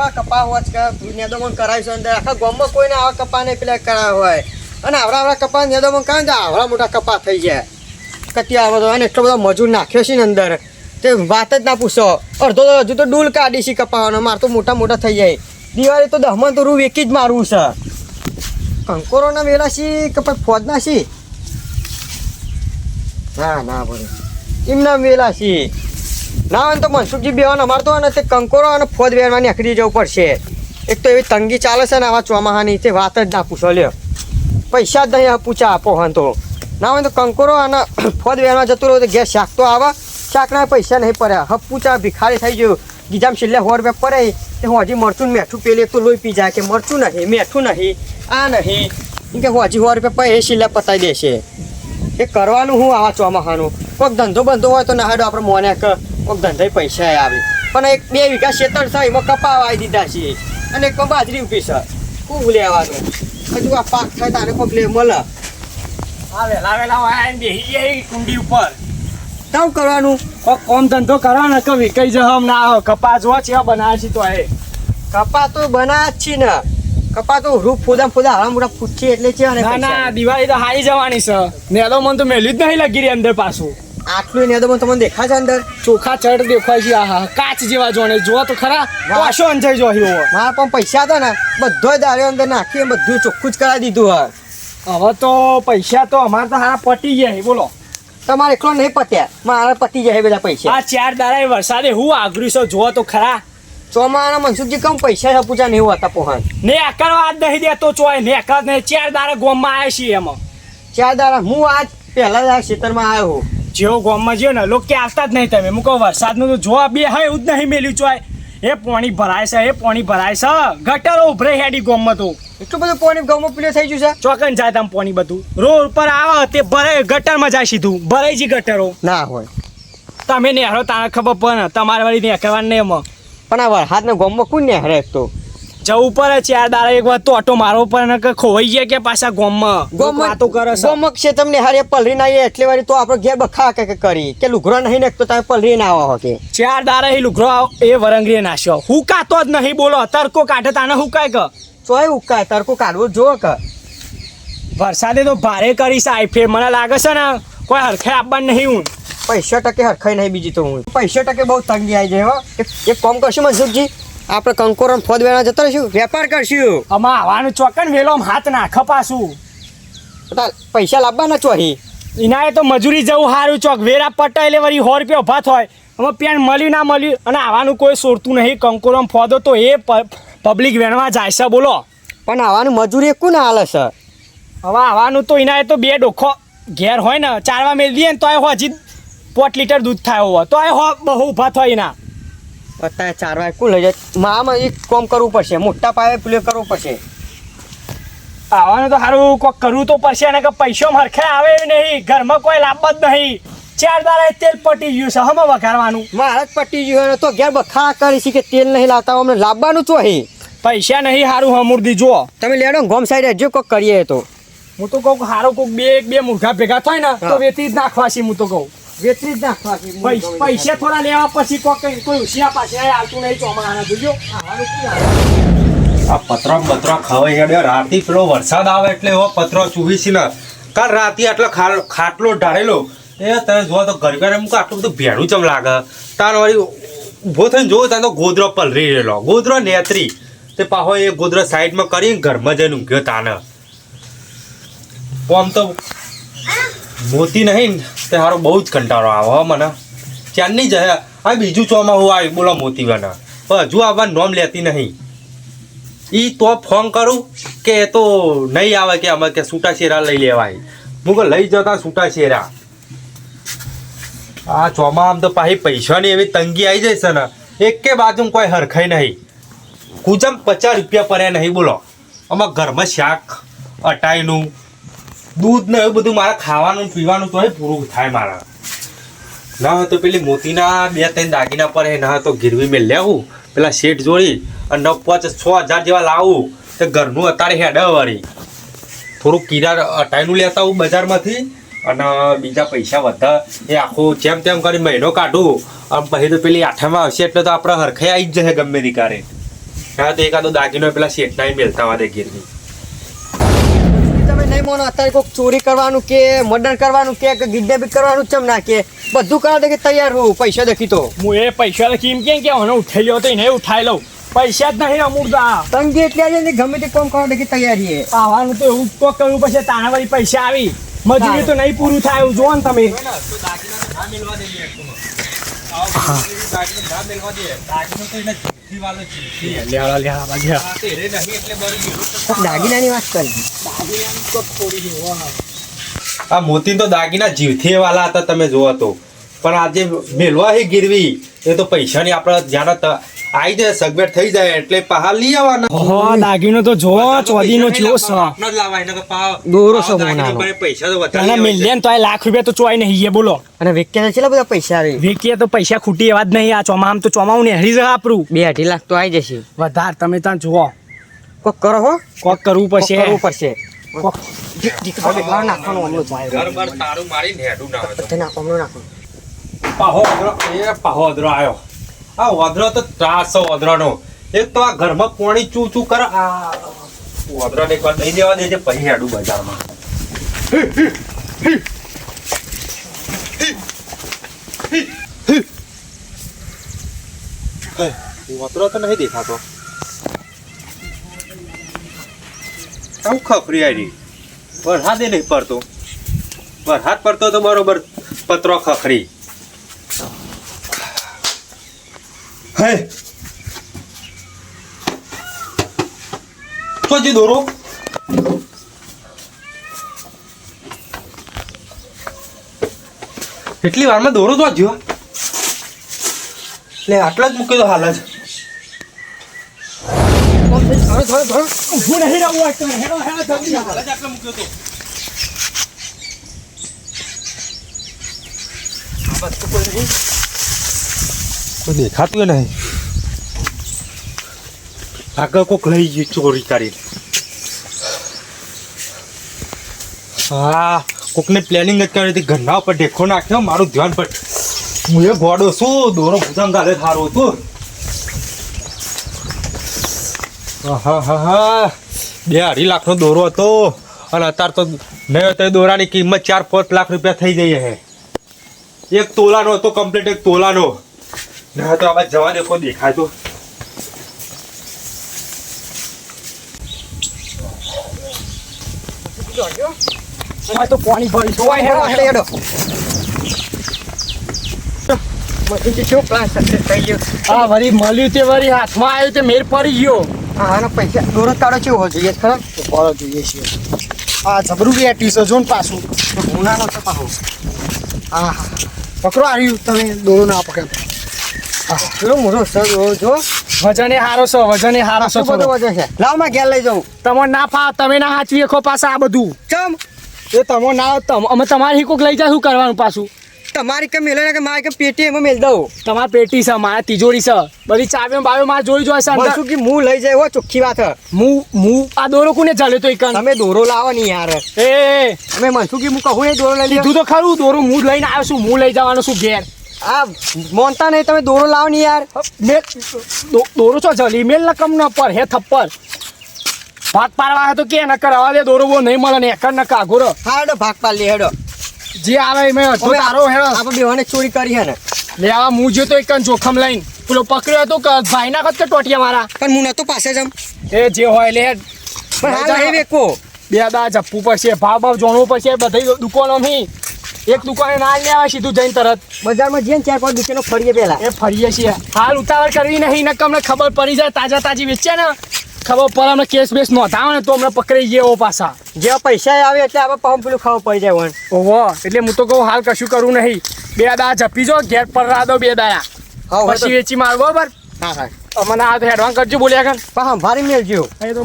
કેવા કપા હોત કે નેદોમણ કરાવીશું અંદર આખા ગામમાં કોઈને આવા કપા નહીં પેલા કરાવ હોય અને આવડા કપા નેદોમણ કાં તો આવડા મોટા કપા થઈ જાય કતી આવે તો અને એટલો બધો મજૂર નાખ્યો છે ને અંદર તે વાત જ ના પૂછો અડધો તો હજુ તો ડૂલ કાઢી છે કપાવાનો માર તો મોટા થઈ જાય દિવાળી તો દહમન તો રૂ વેકી જ મારવું છે કંકોરોના વેલા છી કે પછી ફોજના છી ના બોલે એમના વેલા છી ના હોય તો મનસુખજી બેવાના અમારે તો ને તે કંકોરો અને ફોજ વેરવાની આખરી જવું પડશે એક તો એવી તંગી ચાલે છે ને આવા ચોમાહાની તે વાત જ ના પૂછો લ્યો પૈસા જ નહીં પૂછા આપો હન તો ના હોય તો કંકોરો અને ફોજ વેરવા જતું રહ્યું તો ગેસ શાક તો આવે શાકના પૈસા નહીં પડ્યા હપ પૂછા ભિખારી થઈ ગયું ગીજામ છેલ્લે 100 રૂપિયા પડે તે હું હજી મરચું મેઠું પેલી એક તો લોહી પી જાય કે મરચું નહીં મેઠું નહીં આ નહીં એમ કે હું હજી 100 રૂપિયા પડે એ છેલ્લે પતાવી દેશે એ કરવાનું હું આવા ચોમાહાનું કોઈક ધંધો બંધો હોય તો ના હાડો આપણે મોને કે કોઈક ધંધે પૈસા આવે પણ એક 2 વીઘા ખેતર થાય એમાં કપા વાવી દીધા છે અને એક બાજરી ઉભી છે ખૂબ લેવાનું હજુ આ પાક થાય તારે કોઈક લે મળે વેલા બેસી કુંડી ઉપર તાવ કરવાનું કોમ ધંધો કરવાનો કે વિકાઈ જહમ ના કપા જો છે બનાવે છે તો એ કપા તો બનાવ જ છે ને કપા તો રૂપ ફોદા હાડા મોટા ફૂટશે એટલે છે અને ના દિવાળી તો હાઈ જવાની છે નેદો મન તો મેલ્યું જ નહીં લાગી રહી અંદર પાછું આટલું નેદો મન તમને દેખાય છે અંદર ચોખા ચડ દેખાય છે આહા કાચ જેવા જોણે જો તો ખરા પાછો અંજાઈ જો મારા પણ પૈસા હતા ને બધો દાડ્યો અંદર નાખી બધું ચોખ્ખું જ કરાવી દીધું હવે તો પૈસા તો અમારે તો હારા પટી ગયા બોલો તમારે એકલો નહીં પત્યા મારા પતી જાય બધા પૈસા આ 4 દાડા વરસાદે હું આગ્રું છે જો તો ખરા ચોમાના મનસુખજી કમ પૈસા પૂછા નહીં હોતા પોહન ને આકરવા જ નહીં દેતો ચોય ને આકર ને 4 દાડા ગોમમાં આવ્યા છીએ એમાં 4 દાડા હું આજ પહેલા જ ખેતરમાં આવ્યો હું જેવો ગોમમાં જ્યો ને લોકો કે આવતા જ નહીં તમે હું કહું વરસાદનું તો જો બે હોય એવું જ નહીં મેલ્યું ચોય એ પાણી ભરાય છે ગટરો ઉભરે હેડી ગોમમાં તો એટલું બધું પાણી ગામમાં પીલે થઈ ગયું છે ચોકન જાય તમે પાણી બધું રોડ ઉપર આવે તે ભરાય ગટરમાં જાય સીધું ભરાય છે ગટરો ના હોય તમે નેહરો તારે ખબર પડે તમારે વાળી નેકરવાનું નહીં એમાં પણ આ વરસાદના ગામમાં કોણ નેહરે એક તો જવું પડે 4 દાડા એક વાર તો ઓટો મારવો પડે ને કે ખોવાઈ ગયા કે પાછા ગામમાં વાતો કરે છે ગામમાં છે તમને હારે પલરી ના આવીએ એટલે વારી તો આપણો ઘેર બખા કે કરી કે લુઘરો નહીં ને તો તમે પલરી ના આવો કે 4 દાડા એ લુઘરો એ વરંગરી નાખ્યો હુકાતો જ નહીં બોલો તરકો કાઢે તાને હુકાય કે ચોય ઉકાય તરકો કાઢવું જો કે વરસાદે તો ભારે કરી છે ફેર મને લાગે છે ને કોઈ હરખે આપવાનું નહીં હું 65% હરખાઈ નહીં બીજી તો હું 65% બહુ તંગી આવી જાય હો એક કામ કરશું મનસુખજી આપણે કંકોરો ફોદ વેણા જતા રહીશું વેપાર કરશું આમાં આવવાનું ચોકન વેલો હાથ નાખ પાછું પૈસા લાવવાના ચોહી એના તો મજૂરી જવું સારું ચોક વેરા પટાઈ વળી 100 રૂપિયા ઉભા થાય આમાં પેન મળ્યું ના મળ્યું અને આવવાનું કોઈ સોરતું નહીં કંકોરો ફોદો તો એ પબ્લિક વેણવા જાય છે બોલો પણ આવવાનું મજૂરી કોને હાલે છે હવે આવવાનું તો એના તો 2 ડોખો ઘેર હોય ને ચારવા મેળ દઈએ ને તો હજી 5 લીટર દૂધ થાય હોય તો બહુ ઉભા થાય એના અત્યારે 4 વાગે કોણ લઈ જાય મામાં એક કામ કરવું પડશે મોટા પાયે પ્લે કરવું પડશે આવવાનું તો સારું કોઈક કરવું તો પડશે અને કે પૈસો હરખે આવે નહીં ઘરમાં કોઈ લાભ જ નહીં 4 દાડા તેલ પટી ગયું છે હમ વઘારવાનું મારે જ પટી ગયું તો ઘેર બખા કરી છે કે તેલ નહીં લાવતા અમને લાવવાનું ચોહી પૈસા નહીં સારું હમુરદી જો તમે લેડો ગોમ સાઈડ જો કોઈક કરીએ તો હું તો કહું સારું કોઈક બે મૂર્ખા ભેગા થાય ને તો વેચી જ નાખવા છે હું તો કહું વેચી જ નાખવા પૈસા થોડા લેવા પછી કોઈ ઉશિયા પાસે આવતું નહીં ચોમાના જોજો આ પતરા ખવાઈ હેડ્યો રાતી પેલો વરસાદ આવે એટલે એવો પતરો ચૂવી છે ને કાલ રાતે આટલો ખાટલો ઢાળેલો એ તમે જોવો તો ઘર એમ આટલું બધું ભેડું ચમ લાગે તાર વળી ઊભો થઈને જોવો ત્યાં તો ગોદરો પલરી રહેલો ગોદરો નેત્રી તે પાછો એ ગોદરો સાઈડમાં કરીને ઘરમાં જઈને ઊંઘ્યો તાને આમ તો મોતી નહીં તે સારો બહુ જ કંટાળો આવે મને ચાંદની જાય આ બીજું ચોમાસું આવ્યું બોલો મોતી બના પણ હજુ આવવાનું નોમ લેતી નહીં એ તો ફોન કરું કે એ તો નહીં આવે કે અમે કે છૂટા શેરા લઈ લેવાય હું કે લઈ જતા છૂટા શેરા આ ચોમાસામાં તો પાછી પૈસાની એવી તંગી આવી જાય છે ને એકે બાજુ કોઈ હરખાઈ નહીં કુજમ 50 રૂપિયા પડ્યા નહીં બોલો આમાં ઘરમાં શાક અટાઈનું દૂધ ને એવું બધું મારે ખાવાનું પીવાનું તો પૂરું થાય મારા ના તો પેલી મોતીના 2-3 દાગીના પર ના તો ગીરવી મેં લેવું પેલા શેઠ જોડી અને 9-5-6 હજાર જેવા લાવું તો ઘરનું અત્યારે હેડ વળી થોડુંક કિરા અટાઈનું લેતા આવું બજારમાંથી અને બીજા પૈસા વધા એ આખું જેમ તેમ કરી મહિનો કાઢું અને પછી તો પેલી 8માં આવશે એટલે તો આપણે હરખાઈ આવી જ જશે ગમે તે કારે હા તો એકાદો દાગીનો પેલા શેઠના મેલતા વાદે ગીરની. તમે નહીં માનો અત્યારે કોઈક ચોરી કરવાનું કે મર્ડર કરવાનું કે કિડનેપિંગ કરવાનું ચમ ના કે બધું કરવા દે કે તૈયાર હોઉં પૈસા દેખી તો હું એ પૈસા લખી એમ કે મને ઉઠાઈ લ્યો તો એને ઉઠાઈ લઉં. પૈસા જ નહીં અમુક દા તંગી એટલે આજે ને ગમે તે કામ કરવા દે કે તૈયારી હે આવવાનું તો એવું તો કરવું પછી તાણા વળી પૈસા આવી મજૂરી તો નહીં પૂરું થાય એવું જોવો ને તમે. દાગીનાની વાત કરી આ મોતી તો દાગીના જીવથી વાલા હતા તમે જોવો તો, પણ આજે મેલવા હે ગીરવી એ તો પૈસાની આપણે જાણ આવી જાય સગવડ થઈ જાય એટલે પહાડ લઈ આવવાના. દાગીનો તો જો ચોદીનો થયો છે. આપનો જ લાવાય ને તો દોરો સો મોનાનો. પૈસા તો તને વધારે મિલિયન તો આ લાખ રૂપિયા તો ચોય નહીં એ બોલો. અને વેક્યા કેટલા બધા પૈસા આવે વેકીએ તો પૈસા ખૂટી એવા જ નહીં. આ ચોમામ તો ચોમાવું ને હરી જાય આપણું 2-2.5 લાખ તો આવી જશે. વધારે તમે ત્યાં જુઓ કોક કરો હો કોક કરવું કોક પડશે. કરવું પડશે નાખવાનું હમણાં જ. ઘર બર તારું મારીને હેડું ના હોય તો. તે નાખવાનું નાખવાનું. પાહો અદરો આયો. આ ઓદરો તો ત્રાસ છે ઓદરાનો. એક તો આ ઘરમાં પાણી ચૂ ચૂ કરે. આ ઓદરાને એકવાર દઈ દેવા દેજે પછી હેડું બજારમાં. ઓદરો તો નહીં દેખાતો. આવું ખફરી આવી વરસાદે નહીં પડતો. વરસાદ પડતો તો બરોબર પતરો ખખરી. હે તો જે દોરો એટલી વારમાં દોરો તો જ્યો એટલે આટલા જ મૂકી દો હાલ જ. ઊભું નહીં રહેવું હોય તો હેડો હેડો જલ્દી. હાલ જ આટલા મૂક્યો તો. આ બસ તો કોઈ નહીં. કોઈ દેખાતું નહીં. આગળ કોક લઈ ગયું ચોરી કરી. હા કોકને પ્લાનિંગ જ કરી હતી. ઘરના ઉપર ઢેકો નાખ્યો મારું ધ્યાન પર. હું એ ગોડો શું દોરો ભૂસંગ ગાલે થારો હતું. હા હા હા 2-2.5 લાખનો દોરો હતો અને અત્યારે તો નહીં હતો દોરાની કિંમત 4-5 લાખ રૂપિયા થઈ જઈ હે. એક તોલાનો હતો કમ્પ્લીટ, એક તોલાનો. ના તો આમાં જવા દે કોઈ દેખાય તો. આ તો પાણી ભરી જોવાય હેડો હેડો. હેડો મજૂરી કેવું પ્લાન સક્સેસ થઈ ગયો. આ વળી મળ્યું તે વળી હાથમાં આવ્યું તે મેર પડી ગયો. આના પૈસા દોરો કાઢો કેવો જોઈએ ખરા બરો જોઈએ છે. આ જબરું બેટી છે જો ને પાછું. ગુનાનો તો પાહો. હા પકડો આવ્યું તમે દોરો ના પકડ. કેવો મોટો સર જો વજને હારો છો વજને હારો છો. શું બધો વજન છે લાવ માં ઘેર લઈ જાઉં. તમે ના ફાવ તમે ના હાચવી એકો પાછા આ બધું ચમ એ તમે ના અમે તમારી કોક લઈ જાય શું કરવાનું પાછું. તમારી કે મેલે ને કે મારી કે પેટી એમાં મેલ દઉં. તમારી પેટી છે મારા તિજોરી છે બધી ચાવીઓ બાવીઓ મારે જોઈ જોઈ છે અંદર. શું કે હું લઈ જાય હો ચોખ્ખી વાત હે. હું આ દોરો કોને ચાલ્યો તો એક તમે દોરો લાવો નહીં યાર. એ અમે મનસુખી હું કહું ને દોરો લઈ લ્યો. કીધું તો ખરું દોરો હું લઈને આવ્યો છું હું લઈ જવાનો છું ઘેર. આ મોનતા નહીં તમે દોરો લાવો નહીં યાર. મેલ દોરો છો જલી મેલ ન કમ ન પર હે થપ્પર ભાગ પાડવા હે તો કે ન કરવા દે દોરો બો નહીં મળે ને એકર ન કાગોરો. હા હેડો ભાગ પાડ લે હેડો. જે આવે મેં અડધો તારો હેડો. આપણે બેવાને ચોરી કરી હે ને. લે આવા હું જો તો એક જોખમ લઈને પેલો પકડ્યો હતો કે ભાઈ ના કત કે ટોટિયા મારા. પણ હું નતો પાસે જમ. એ જે હોય લે પણ હાલ નહીં વેકો. બે દા જપ્પું પડશે ભાવ જોણવું પડશે બધી દુકાનો મી એક દુકાને ના લેવા સીધું જઈને તરત બજારમાં જઈએ ને 4-5 દુકાનો ફરીએ પેલા. એ ફરીએ છીએ હાલ ઉતાવળ કરવી નહીં નકર અમને ખબર પડી જાય તાજા તાજી વેચ્યા ને ખબર પડે અમને કેસ બેસ નોંધાવે ને તો અમને પકડી ગયા ઓ પાછા. જેવા પૈસા આવે એટલે આપણે પાઉં પેલું ખાવું પડી જાય વણ. ઓહો એટલે હું તો કહું હાલ કશું કરવું નહીં. બે દા જપી જો ઘેર પર દો બે દાયા હા પછી વેચી માર બરોબર. હા મને આ તો હેડવાન કરજો બોલ્યા કર પણ ભારી મેલજો. એ તો